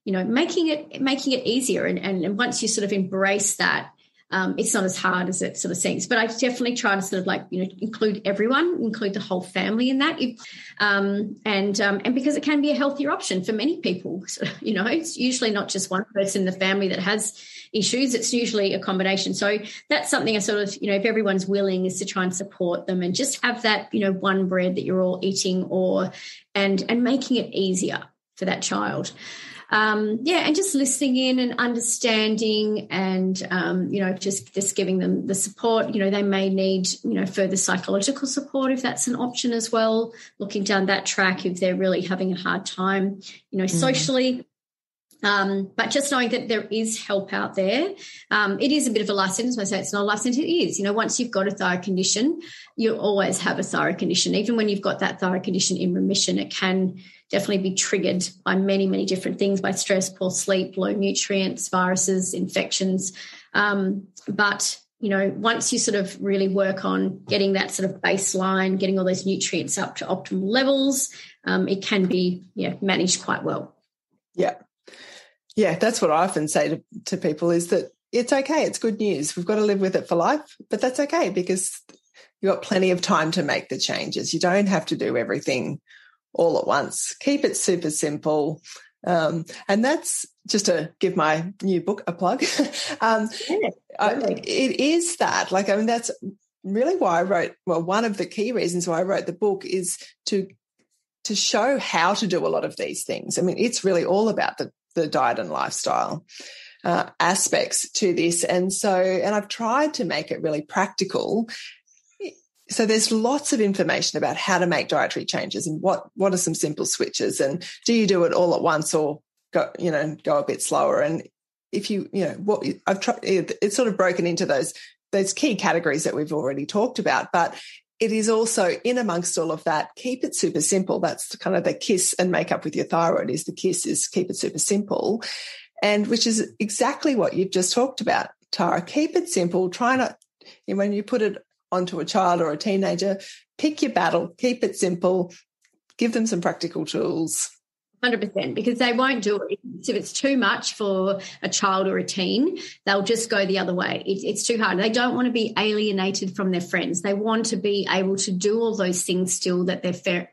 making it easier. And once you sort of embrace that, it's not as hard as it sort of seems. But I definitely try to sort of include everyone, include the whole family in that. And because it can be a healthier option for many people. So, it's usually not just one person in the family that has issues. It's usually a combination. So that's something I sort of, if everyone's willing, is to try and support them and just have that, one bread that you're all eating and making it easier for that child. And just listening in and understanding and, just giving them the support. They may need, further psychological support if that's an option as well, looking down that track if they're really having a hard time, socially. But just knowing that there is help out there. It is a bit of a life sentence. When I say it's not a life sentence, it is. Once you've got a thyroid condition, you'll always have a thyroid condition. Even when you've got that thyroid condition in remission, it can definitely be triggered by many, many different things, by stress, poor sleep, low nutrients, viruses, infections. But once you sort of really work on getting that sort of baseline, getting all those nutrients up to optimal levels, it can be managed quite well. Yeah. Yeah, that's what I often say to people is that it's okay. It's good news. We've got to live with it for life, but that's okay because you've got plenty of time to make the changes. You don't have to do everything all at once. Keep it super simple. And that's just to give my new book a plug. It is that. That's really why I wrote, one of the key reasons why I wrote the book is to show how to do a lot of these things. It's really all about the diet and lifestyle aspects to this. And I've tried to make it really practical. So there's lots of information about how to make dietary changes and what are some simple switches, and do you do it all at once or go a bit slower? And if I've tried, it's sort of broken into those key categories that we've already talked about, but it is also in amongst all of that, keep it super simple. That's kind of the KISS and make up with your thyroid is the KISS is keep it super simple. And which is exactly what you've just talked about, Tara. Keep it simple. Try not, when you put it onto a child or a teenager, pick your battle, keep it simple, give them some practical tools. 100%, because they won't do it. If it's too much for a child or a teen, they'll just go the other way. It's too hard. They don't want to be alienated from their friends. They want to be able to do all those things still that their friends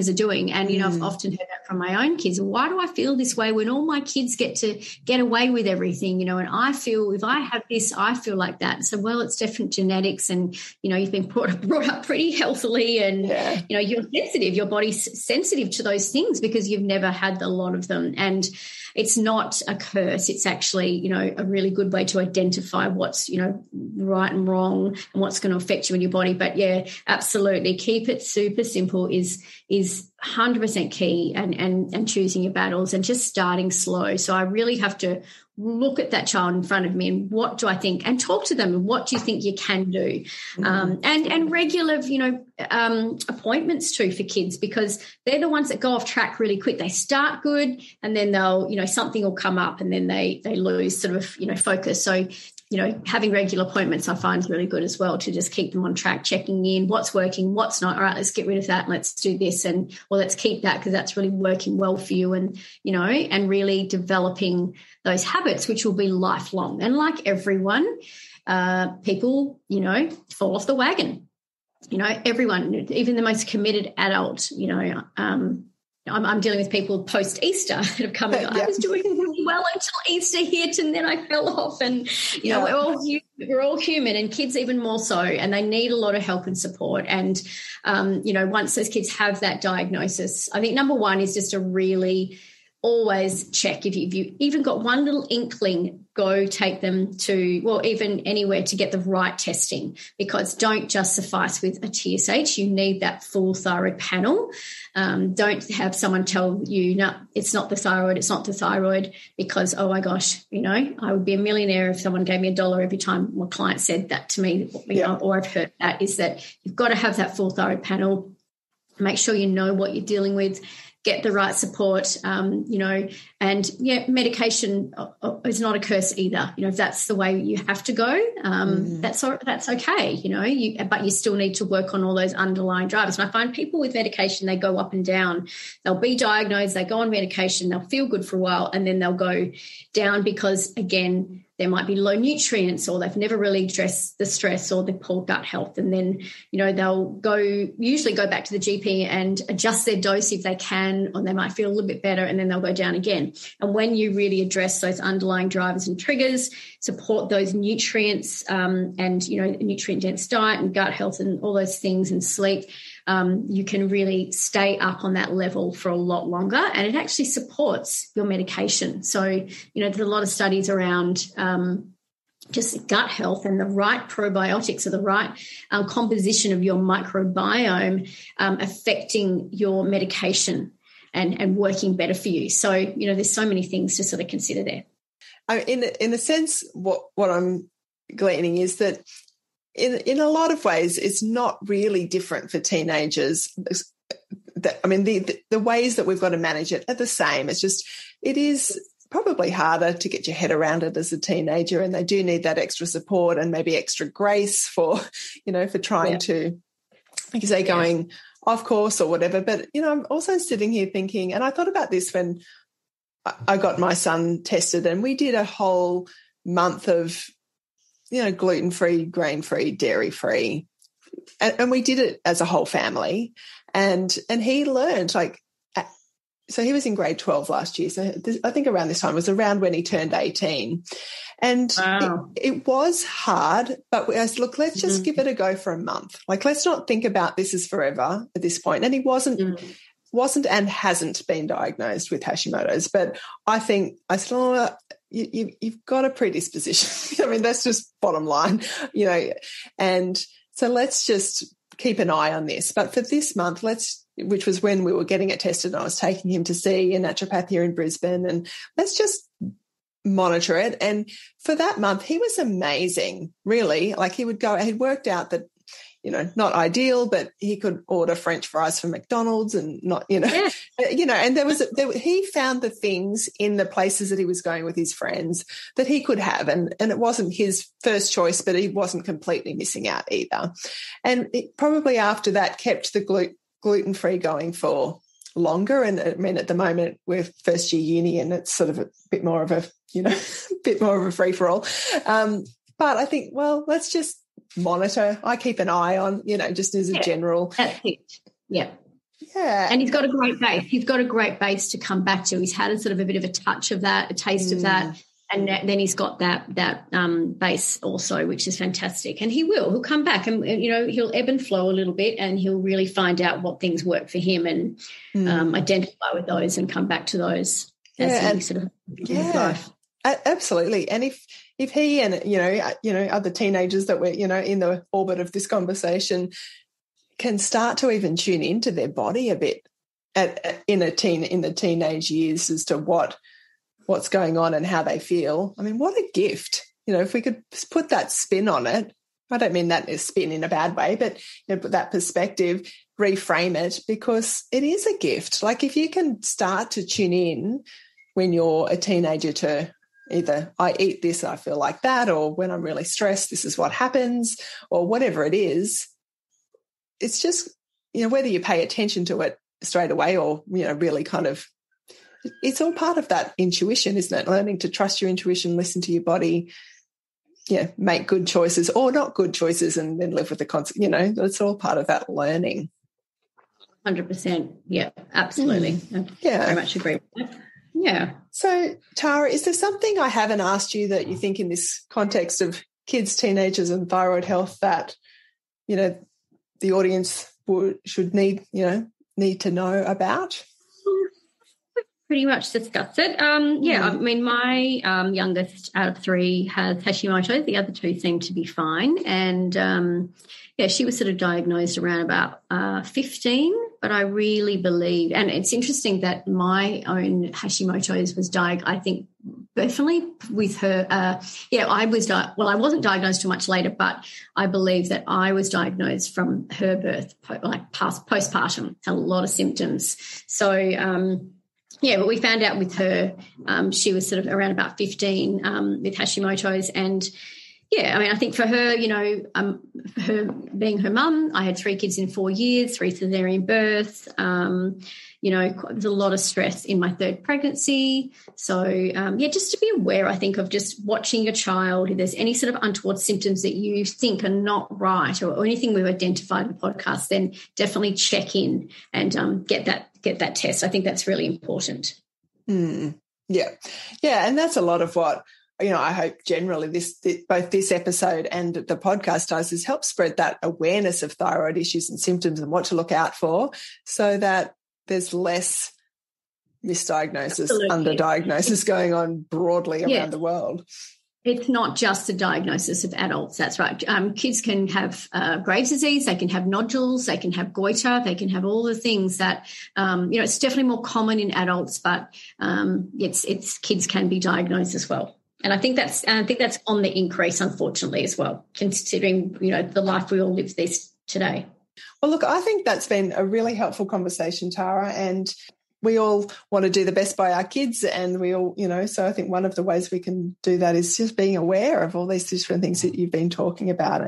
are doing. And, I've often heard that from my own kids. Why do I feel this way when all my kids get to get away with everything, and I feel if I have this, I feel like that. So, it's different genetics and, you've been brought up pretty healthily and, you're sensitive, your body's sensitive to those things because you've never had a lot of them. And it's not a curse. It's actually, you know, a really good way to identify what's, you know, right and wrong and what's going to affect you in your body. But yeah, absolutely. Keep it super simple is 100% key, and choosing your battles and just starting slow. So I really have to look at that child in front of me and what do I think, and talk to them and what do you think you can do, and regular, you know, appointments too for kids, because they're the ones that go off track really quick. They start good and then they'll, you know, something will come up and then they lose sort of, you know, focus. So, you know, having regular appointments I find is really good as well, to just keep them on track, checking in what's working, what's not. All right, let's get rid of that and let's do this, and well, let's keep that because that's really working well for you, and, you know, and really developing those habits, which will be lifelong. And like everyone, people, you know, fall off the wagon. You know, everyone, even the most committed adult, you know, I'm dealing with people post-Easter that have come and I was doing really well until Easter hit and then I fell off, and, you know, we're all human, and kids even more so, and they need a lot of help and support. And, you know, once those kids have that diagnosis, I think number one is just to really always check if you even got one little inkling, go take them to, well, even anywhere to get the right testing, because don't just suffice with a TSH. You need that full thyroid panel. Don't have someone tell you, no, it's not the thyroid, because, oh my gosh, you know, I would be a millionaire if someone gave me $1 every time my client said that to me, you know, or I've heard that, is that you've got to have that full thyroid panel. Make sure you know what you're dealing with. Get the right support, you know, and medication is not a curse either. You know, if that's the way you have to go, that's okay, you know, but you still need to work on all those underlying drivers. And I find people with medication, they go up and down. They'll be diagnosed, they go on medication, they'll feel good for a while, and then they'll go down because, again, there might be low nutrients, or they've never really addressed the stress or the poor gut health. And then, you know, they'll usually go back to the GP and adjust their dose if they can, or they might feel a little bit better, and then they'll go down again. And when you really address those underlying drivers and triggers, support those nutrients, and, you know, nutrient-dense diet and gut health and all those things, and sleep, you can really stay up on that level for a lot longer, and it actually supports your medication. So, you know, there's a lot of studies around just gut health and the right probiotics, or the right composition of your microbiome affecting your medication and working better for you. So, you know, there's so many things to sort of consider there. In a sense, what I'm gleaning is that in a lot of ways, it's not really different for teenagers. I mean, the ways that we've got to manage it are the same. It's just, it is probably harder to get your head around it as a teenager, and they do need that extra support and maybe extra grace for, you know, for trying to, like you say, going off course or whatever. But, you know, I'm also sitting here thinking, and I thought about this when I got my son tested, and we did a whole month of, you know, gluten-free, grain-free, dairy-free. And we did it as a whole family. And he learned, like, so he was in grade 12 last year. So I think around this time was around when he turned 18. And it was hard, but I said, look, let's just give it a go for a month. Like, let's not think about this as forever at this point. And he wasn't and hasn't been diagnosed with Hashimoto's. But I said, oh, you've got a predisposition. I mean, that's just bottom line, you know. And so let's just keep an eye on this. But for this month, which was when we were getting it tested, and I was taking him to see a naturopath here in Brisbane, and let's just monitor it. And for that month, he was amazing, really. Like, he'd worked out that, you know, not ideal, but he could order French fries from McDonald's and not, you know, you know, and he found the things in the places that he was going with his friends that he could have. And it wasn't his first choice, but he wasn't completely missing out either. And it probably after that kept the gluten-free going for longer. And I mean, at the moment we're first year uni, and it's sort of a bit more of a, you know, bit more of a free-for-all. But I think, well, let's just monitor. I keep an eye on, you know, just as a general. That's it. Yeah. And he's got a great base. He's got a great base to come back to. He's had a sort of a bit of a touch of that, a taste of that. And then he's got that base also, which is fantastic. And he'll come back, and, you know, he'll ebb and flow a little bit, and he'll really find out what things work for him and identify with those and come back to those. as he sort of his life. Absolutely. And if he and other teenagers that we're in the orbit of this conversation can start to even tune into their body a bit in the teenage years as to what's going on and how they feel. I mean, what a gift. If we could put that spin on it. I don't mean that as spin in a bad way, but put that perspective, reframe it, because it is a gift. Like if you can start to tune in when you're a teenager to either I eat this, I feel like that, or when I'm really stressed, this is what happens, or whatever it is. It's just, whether you pay attention to it straight away or, really kind of, it's all part of that intuition, isn't it? Learning to trust your intuition, listen to your body, make good choices or not good choices and then live with the consequence. It's all part of that learning. 100%. Yeah, absolutely. I very much agree with that. Yeah. So, Tara, is there something I haven't asked you that you think in this context of kids, teenagers and thyroid health that, the audience should need to know about? Pretty much discussed it. I mean, my youngest out of 3 has Hashimoto. The other 2 seem to be fine. And, she was sort of diagnosed around about 15, but I really believe, and it's interesting that my own Hashimoto's was I think definitely with her. I wasn't diagnosed too much later, but I believe that I was diagnosed from her birth, like postpartum, had a lot of symptoms. So, but we found out with her, she was sort of around about 15 with Hashimoto's. And, I think for her, her being her mum, I had 3 kids in 4 years, 3 cesarean births. There's a lot of stress in my 3rd pregnancy. So, just to be aware, I think, of just watching your child. If there's any sort of untoward symptoms that you think are not right or anything we've identified in the podcast, then definitely check in and get that test. I think that's really important. Yeah, and that's a lot of what, I hope generally both this episode and the podcast does is help spread that awareness of thyroid issues and symptoms and what to look out for so that there's less misdiagnosis, underdiagnosis going on broadly around the world. It's not just a diagnosis of adults. That's right. Kids can have Graves' disease. They can have nodules. They can have goiter. They can have all the things that, it's definitely more common in adults, but it's kids can be diagnosed as well. And I think that's on the increase, unfortunately, as well, considering, the life we all live this today. Well, look, I think that's been a really helpful conversation, Tara, and we all want to do the best by our kids, and we all, so I think one of the ways we can do that is just being aware of all these different things that you've been talking about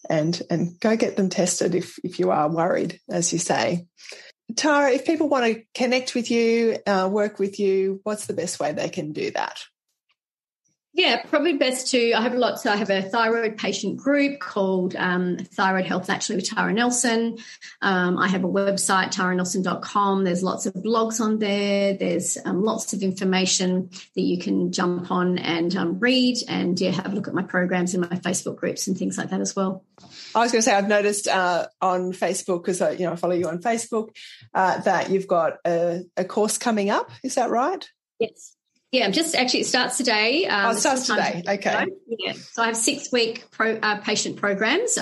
and go get them tested if you are worried, as you say. Tara, if people want to connect with you, work with you, what's the best way they can do that? Yeah, probably best to, I have a thyroid patient group called Thyroid Health Naturally with Tara Nelson. I have a website, taranelson.com. There's lots of blogs on there. There's lots of information that you can jump on and read and have a look at my programs in my Facebook groups and things like that as well. I was going to say, I've noticed on Facebook, because I follow you on Facebook, that you've got a course coming up. Is that right? Yes. Yeah, it starts today. It starts today. Okay. Yeah. So I have 6-week patient programs.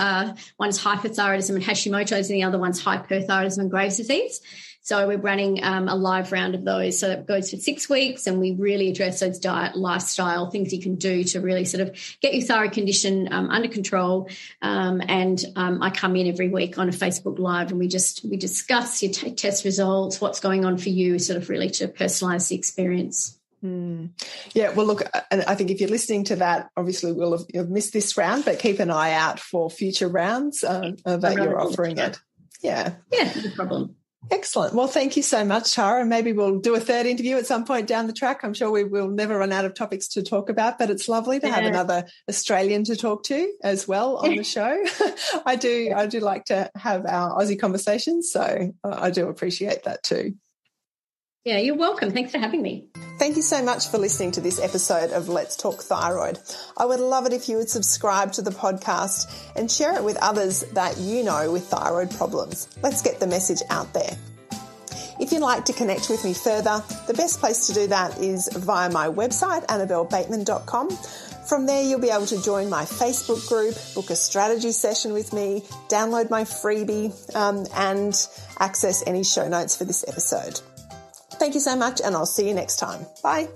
One's hypothyroidism and Hashimoto's, and the other one's hyperthyroidism and Graves' disease. So we're running a live round of those. So it goes for 6 weeks, and we really address those diet, lifestyle things you can do to really sort of get your thyroid condition under control. I come in every week on a Facebook Live, and we discuss your test results, what's going on for you, sort of really to personalise the experience. Yeah, well, look, I think if you're listening to that, obviously you'll have missed this round, but keep an eye out for future rounds that you're offering it. Yeah, no problem. Excellent. Well, thank you so much, Tara. Maybe we'll do a 3rd interview at some point down the track. I'm sure we will never run out of topics to talk about, but it's lovely to have another Australian to talk to as well on the show. I do like to have our Aussie conversations, so I do appreciate that too. Yeah, you're welcome. Thanks for having me. Thank you so much for listening to this episode of Let's Talk Thyroid. I would love it if you would subscribe to the podcast and share it with others that you know with thyroid problems. Let's get the message out there. If you'd like to connect with me further, the best place to do that is via my website, annabellebateman.com. From there, you'll be able to join my Facebook group, book a strategy session with me, download my freebie, and access any show notes for this episode. Thank you so much, and I'll see you next time. Bye.